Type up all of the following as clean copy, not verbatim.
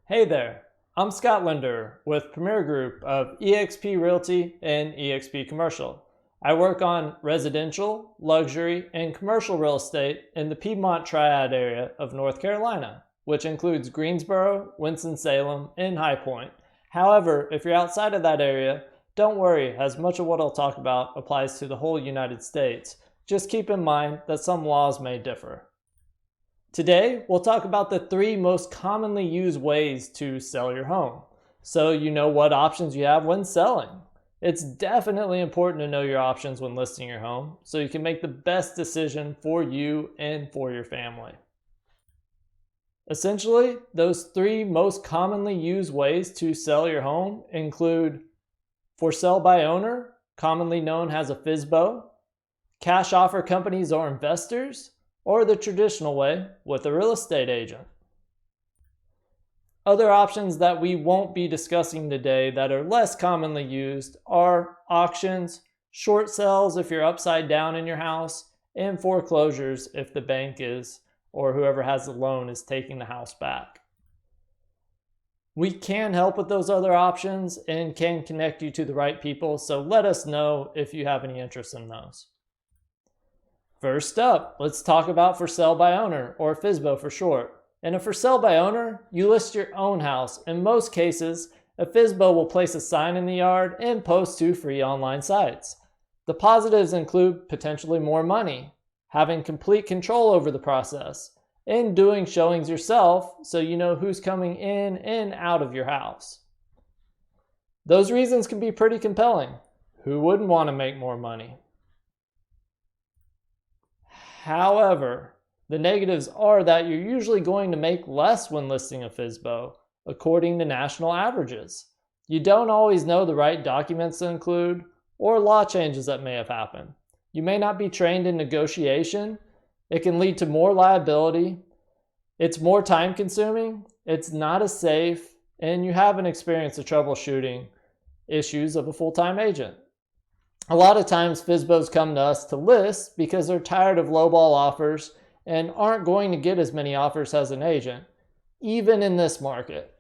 Hey there, I'm Scott Linder with Premier Group of eXp Realty and eXp Commercial. I work on residential, luxury, and commercial real estate in the Piedmont Triad area of North Carolina, which includes Greensboro, Winston-Salem, and High Point. However, if you're outside of that area, don't worry, as much of what I'll talk about applies to the whole United States. Just keep in mind that some laws may differ. Today, we'll talk about the 3 most commonly used ways to sell your home, so you know what options you have when selling. It's definitely important to know your options when listing your home, so you can make the best decision for you and for your family. Essentially, those 3 most commonly used ways to sell your home include for sale by owner, commonly known as a FSBO, cash offer companies or investors, or the traditional way with a real estate agent. Other options that we won't be discussing today that are less commonly used are auctions, short sales if you're upside down in your house, and foreclosures if the bank is or whoever has the loan is taking the house back. We can help with those other options and can connect you to the right people, so let us know if you have any interest in those. First up, let's talk about for sale by owner, or FSBO for short. In a for sale by owner, you list your own house. In most cases, a FSBO will place a sign in the yard and post to free online sites. The positives include potentially more money, having complete control over the process, and doing showings yourself so you know who's coming in and out of your house. Those reasons can be pretty compelling. Who wouldn't want to make more money? However, the negatives are that you're usually going to make less when listing a FSBO, according to national averages. You don't always know the right documents to include or law changes that may have happened. You may not be trained in negotiation. It can lead to more liability. It's more time consuming. It's not as safe, and you haven't experienced the troubleshooting issues of a full-time agent. A lot of times FSBOs come to us to list because they're tired of lowball offers and aren't going to get as many offers as an agent, even in this market.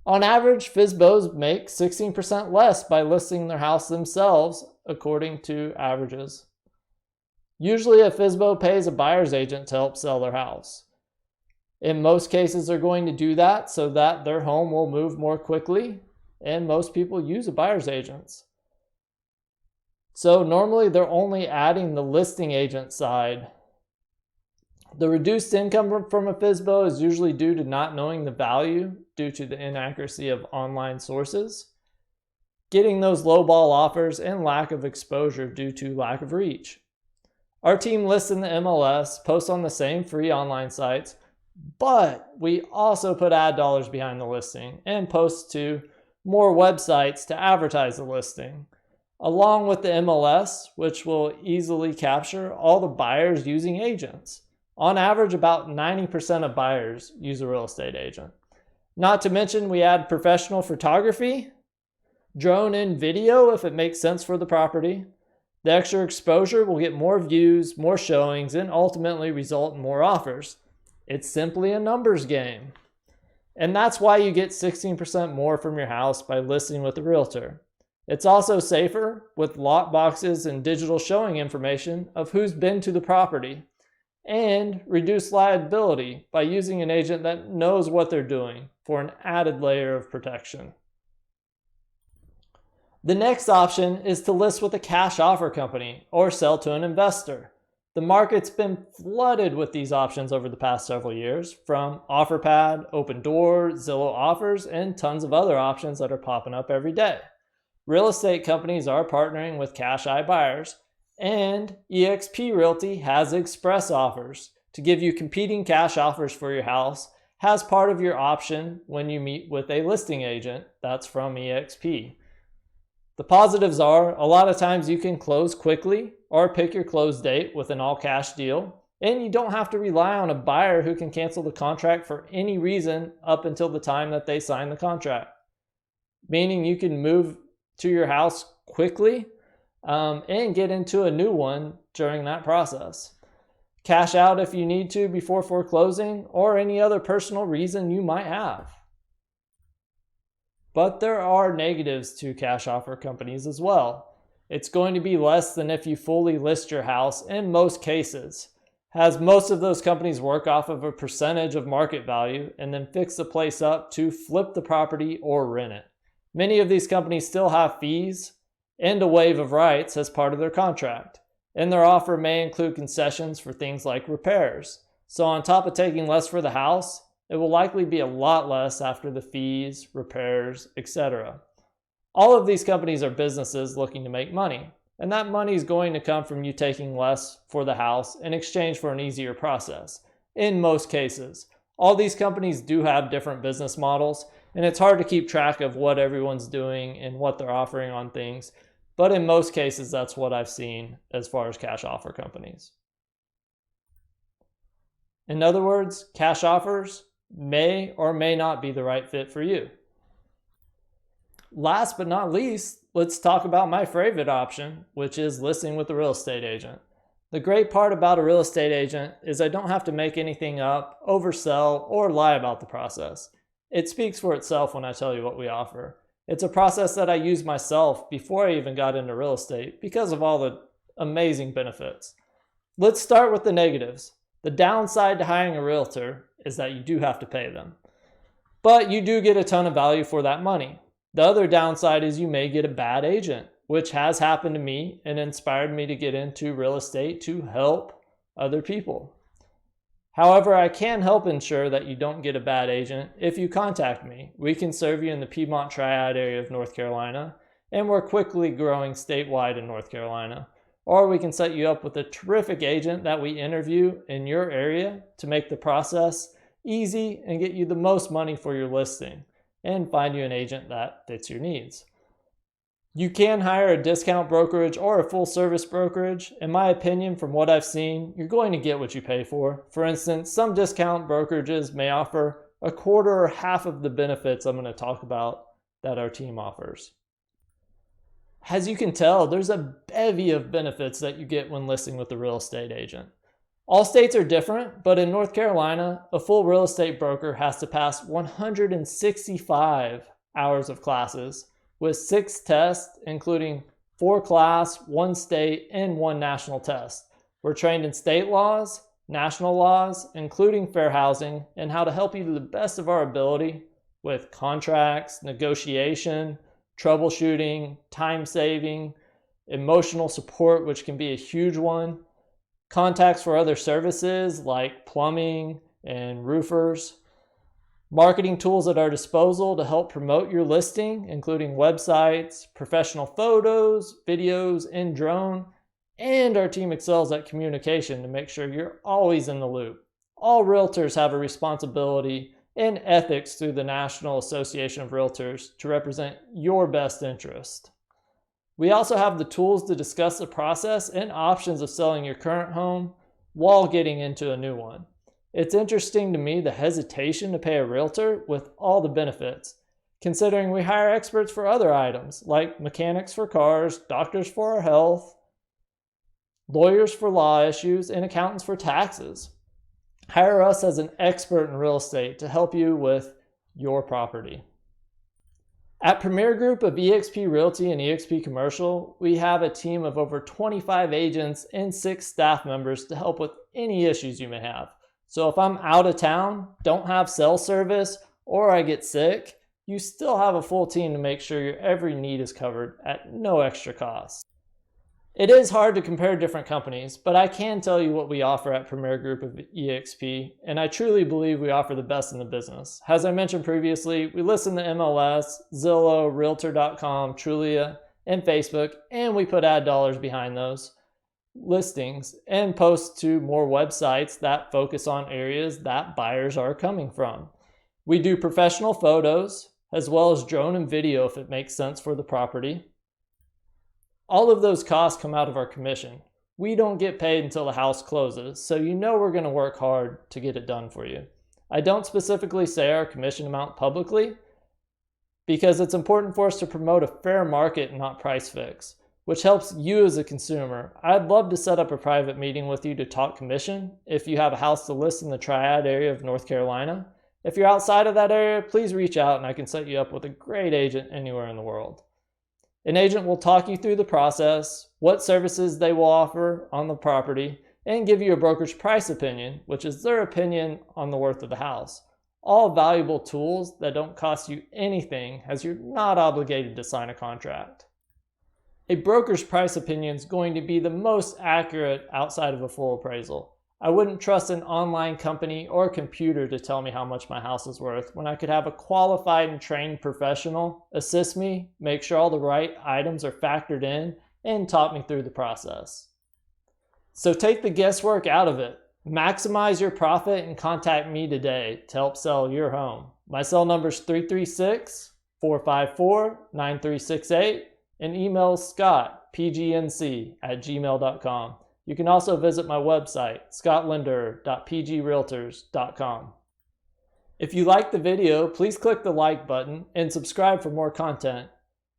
On average, FSBOs make 16% less by listing their house themselves, according to averages. Usually a FSBO pays a buyer's agent to help sell their house. In most cases, they're going to do that so that their home will move more quickly, and most people use a buyer's agent. So normally they're only adding the listing agent side. The reduced income from a FSBO is usually due to not knowing the value due to the inaccuracy of online sources, getting those lowball offers, and lack of exposure due to lack of reach. Our team lists in the MLS, posts on the same free online sites, but we also put ad dollars behind the listing and post to more websites to advertise the listing, along with the MLS, which will easily capture all the buyers using agents. On average, about 90% of buyers use a real estate agent. Not to mention, we add professional photography, drone and video if it makes sense for the property. The extra exposure will get more views, more showings, and ultimately result in more offers. It's simply a numbers game. And that's why you get 16% more from your house by listing with a realtor. It's also safer with lock boxes and digital showing information of who's been to the property, and reduce liability by using an agent that knows what they're doing for an added layer of protection. The next option is to list with a cash offer company or sell to an investor. The market's been flooded with these options over the past several years, from OfferPad, Open Door, Zillow Offers, and tons of other options that are popping up every day. Real estate companies are partnering with cash buyers, and eXp Realty has express offers to give you competing cash offers for your house as part of your option when you meet with a listing agent that's from eXp. The positives are a lot of times you can close quickly or pick your close date with an all-cash deal, and you don't have to rely on a buyer who can cancel the contract for any reason up until the time that they sign the contract. Meaning you can move to your house quickly and get into a new one during that process. Cash out if you need to before foreclosing or any other personal reason you might have. But there are negatives to cash offer companies as well. It's going to be less than if you fully list your house in most cases, as most of those companies work off of a percentage of market value and then fix the place up to flip the property or rent it. Many of these companies still have fees and a waive of rights as part of their contract, and their offer may include concessions for things like repairs. So on top of taking less for the house, it will likely be a lot less after the fees, repairs, etc. All of these companies are businesses looking to make money, and that money is going to come from you taking less for the house in exchange for an easier process. In most cases, all these companies do have different business models, and it's hard to keep track of what everyone's doing and what they're offering on things, but in most cases, that's what I've seen as far as cash offer companies. In other words, cash offers may or may not be the right fit for you. Last but not least, let's talk about my favorite option, which is listing with a real estate agent. The great part about a real estate agent is I don't have to make anything up, oversell, or lie about the process. It speaks for itself when I tell you what we offer. It's a process that I used myself before I even got into real estate because of all the amazing benefits. Let's start with the negatives. The downside to hiring a realtor is that you do have to pay them, but you do get a ton of value for that money. The other downside is you may get a bad agent, which has happened to me and inspired me to get into real estate to help other people. However, I can help ensure that you don't get a bad agent if you contact me. We can serve you in the Piedmont Triad area of North Carolina, and we're quickly growing statewide in North Carolina. Or we can set you up with a terrific agent that we interview in your area to make the process easy and get you the most money for your listing and find you an agent that fits your needs. You can hire a discount brokerage or a full service brokerage. In my opinion, from what I've seen, you're going to get what you pay for. For instance, some discount brokerages may offer a quarter or half of the benefits I'm going to talk about that our team offers. As you can tell, there's a bevy of benefits that you get when listing with a real estate agent. All states are different, but in North Carolina, a full real estate broker has to pass 165 hours of classes with 6 tests, including 4 class, 1 state, and 1 national test. We're trained in state laws, national laws, including fair housing, and how to help you to the best of our ability with contracts, negotiation, troubleshooting, time saving, emotional support, which can be a huge one, contacts for other services like plumbing and roofers, marketing tools at our disposal to help promote your listing, including websites, professional photos, videos, and drone, and our team excels at communication to make sure you're always in the loop. All realtors have a responsibility and ethics through the National Association of Realtors to represent your best interest. We also have the tools to discuss the process and options of selling your current home while getting into a new one. It's interesting to me the hesitation to pay a realtor with all the benefits, considering we hire experts for other items like mechanics for cars, doctors for our health, lawyers for law issues, and accountants for taxes. Hire us as an expert in real estate to help you with your property. At Premier Group of eXp Realty and eXp Commercial, we have a team of over 25 agents and 6 staff members to help with any issues you may have. So if I'm out of town, don't have cell service, or I get sick, you still have a full team to make sure your every need is covered at no extra cost. It is hard to compare different companies, but I can tell you what we offer at Premier Group of eXp, and I truly believe we offer the best in the business. As I mentioned previously, we list in the MLS, Zillow, Realtor.com, Trulia, and Facebook, and we put ad dollars behind those listings and post to more websites that focus on areas that buyers are coming from. We do professional photos as well as drone and video if it makes sense for the property. All of those costs come out of our commission. We don't get paid until the house closes, so you know we're going to work hard to get it done for you. I don't specifically say our commission amount publicly because it's important for us to promote a fair market and not price fix, which helps you as a consumer. I'd love to set up a private meeting with you to talk commission if you have a house to list in the Triad area of North Carolina. If you're outside of that area, please reach out and I can set you up with a great agent anywhere in the world. An agent will talk you through the process, what services they will offer on the property, and give you a broker's price opinion, which is their opinion on the worth of the house. All valuable tools that don't cost you anything, as you're not obligated to sign a contract. A broker's price opinion is going to be the most accurate outside of a full appraisal. I wouldn't trust an online company or computer to tell me how much my house is worth when I could have a qualified and trained professional assist me, make sure all the right items are factored in, and talk me through the process. So take the guesswork out of it. Maximize your profit and contact me today to help sell your home. My cell number is 336-454-9368 and email ScottPGNC@gmail.com. You can also visit my website, scottlender.pgrealtors.com. If you liked the video, please click the like button and subscribe for more content.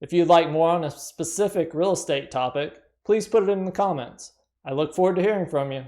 If you'd like more on a specific real estate topic, please put it in the comments. I look forward to hearing from you.